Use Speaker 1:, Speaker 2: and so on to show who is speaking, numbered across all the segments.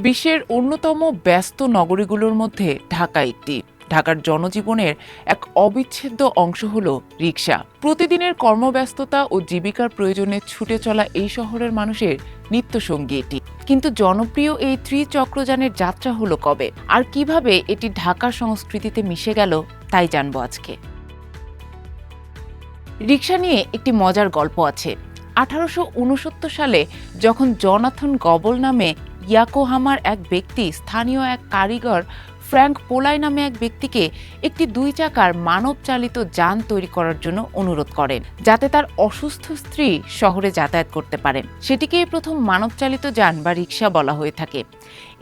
Speaker 1: বিশ্বের অন্যতম ব্যস্ত নগরীগুলোর মধ্যে ঢাকা একটি। ঢাকার জনজীবনের এক অবিচ্ছেদ্য অংশ হল রিকশা। প্রতিদিনের কর্মব্যস্ততা ও জীবিকার প্রয়োজনে ছুটে চলা এই শহরের মানুষের নিত্যসঙ্গী এটি। কিন্তু জনপ্রিয় এই ত্রিচক্রযানের যাত্রা হলো কবে, আর কিভাবে এটি ঢাকার সংস্কৃতিতে মিশে গেল, তাই জানবো আজকে। রিকশা নিয়ে একটি মজার গল্প আছে। 1869 সালে যখন জনাথন গবল নামে ইয়াকোহামার এক ব্যক্তি স্থানীয় এক কারিগর ফ্র্যাঙ্ক পোলাই নামে এক ব্যক্তিকে একটি 2 চাকার মানব চালিত যান তৈরি করার জন্য অনুরোধ করেন, যাতে তার অসুস্থ স্ত্রী শহরে যাতায়াত করতে পারেন। সেটিকেই প্রথম মানব চালিত যান বা রিকশা বলা হয়ে থাকে।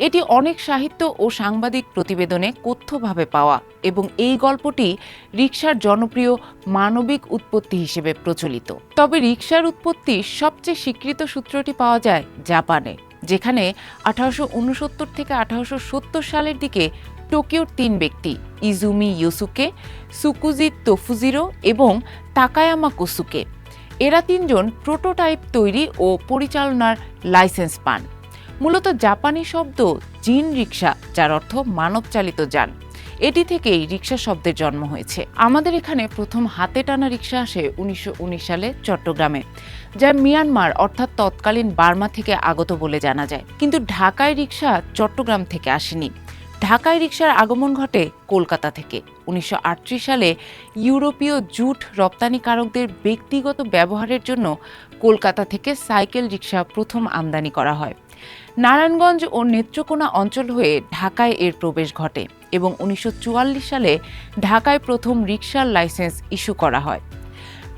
Speaker 1: এটি অনেক সাহিত্য ও সাংবাদিক প্রতিবেদনে কথ্যভাবে পাওয়া, এবং এই গল্পটি রিকশার জনপ্রিয় মানবিক উৎপত্তি হিসেবে প্রচলিত। তবে রিকশার উৎপত্তির সবচেয়ে স্বীকৃত সূত্রটি পাওয়া যায় জাপানে, যেখানে 1869 থেকে 1870 সালের দিকে টোকিওর 3 ব্যক্তি ইজুমি ইয়োসুকে, সুকুজি তোফুজিরো এবং তাকায়ামা কোসুকে, এরা 3 জন প্রোটোটাইপ তৈরি ও পরিচালনার লাইসেন্স পান। মূলত জাপানি শব্দ জিন রিকশা, যার অর্থ মানবচালিত যান, এটি থেকেই রিকশা শব্দের জন্ম হয়েছে। আমাদের এখানে প্রথম হাতে টানা রিকশা আসে 1919 সালে চট্টগ্রামে, যা মিয়ানমার অর্থাৎ তৎকালীন বার্মা থেকে আগত বলে জানা যায়। কিন্তু ঢাকায় রিকশা চট্টগ্রাম থেকে আসেনি। ঢাকায় রিকশার আগমন ঘটে কলকাতা থেকে। 1938 সালে ইউরোপীয় জুট রপ্তানিকারকদের ব্যক্তিগত ব্যবহারের জন্য কলকাতা থেকে সাইকেল রিকশা প্রথম আমদানি করা হয়। নারায়ণগঞ্জ ও নেত্রকোনা অঞ্চল হয়ে ঢাকায় এর প্রবেশ ঘটে এবং 1944 সালে ঢাকায় প্রথম রিকশার লাইসেন্স ইস্যু করা হয়।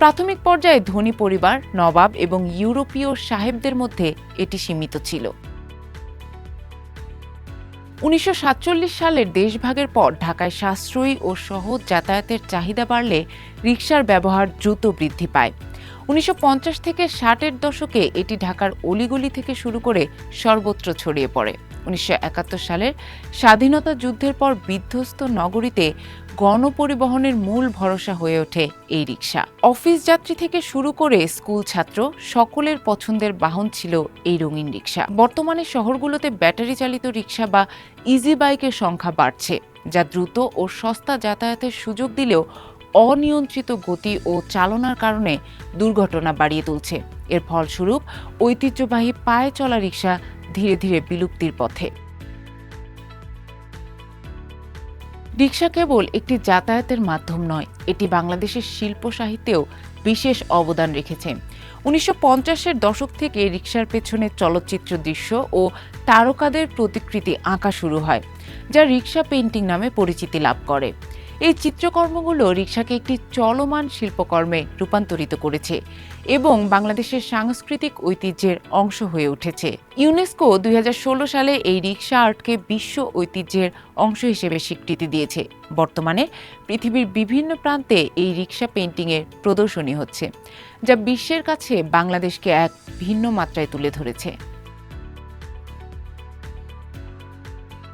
Speaker 1: প্রাথমিক পর্যায়ে ধনী পরিবার, নবাব এবং ইউরোপীয় সাহেবদের মধ্যে এটি সীমিত ছিল। 1947 সালের দেশভাগের পর ঢাকায় সাশ্রয়ী ও সহজ যাতায়াতের চাহিদা বাড়লে রিকশার ব্যবহার দ্রুত বৃদ্ধি পায়। 1950 থেকে 60-এর দশকে এটি ঢাকার অলিগলি থেকে শুরু করে সর্বত্র ছড়িয়ে পড়ে। 1971 সালের স্বাধীনতা যুদ্ধের পর বিধ্বস্ত নগরীতে গণপরিবহনের মূল ভরসা হয়ে ওঠে এই রিকশা। অফিস যাত্রী থেকে শুরু করে স্কুল ছাত্র সকলের পছন্দের বাহন ছিল এই রঙিন রিকশা। বর্তমানে শহরগুলোতে ব্যাটারি চালিত রিকশা বা ইজি বাইকের সংখ্যা বাড়ছে, যা দ্রুত ও সস্তা যাতায়াতের সুযোগ দিলেও অনিয়ন্ত্রিত গতি ও চালনার কারণে দুর্ঘটনা বাড়িয়ে তুলছে। এর ফলস্বরূপ ঐতিহ্যবাহী পায়ে চলা রিকশা ধীরে ধীরে বিলুপ্তির পথে। রিকশা কেবল একটি যাতায়াতের মাধ্যম নয়, এটি বাংলাদেশের শিল্প সাহিত্যেও বিশেষ অবদান রেখেছে। 1950-এর দশক থেকে রিকশার পেছনে চলচ্চিত্র দৃশ্য ও তারকাদের প্রতিকৃতি আঁকা শুরু হয়, যা রিকশা পেইন্টিং নামে পরিচিতি লাভ করে। এই চিত্রকর্মগুলো রিকশাকে একটি চলমান শিল্পকর্মে রূপান্তরিত করেছে এবং বাংলাদেশের সাংস্কৃতিক ঐতিহ্যের অংশ হয়ে উঠেছে। ইউনেস্কো 2016 সালে এই রিকশা আর্টকে বিশ্ব ঐতিহ্যের অংশ হিসেবে স্বীকৃতি দিয়েছে। বর্তমানে পৃথিবীর বিভিন্ন প্রান্তে এই রিকশা পেইন্টিংয়ের প্রদর্শনী হচ্ছে, যা বিশ্বের কাছে বাংলাদেশকে এক ভিন্ন মাত্রায় তুলে ধরেছে।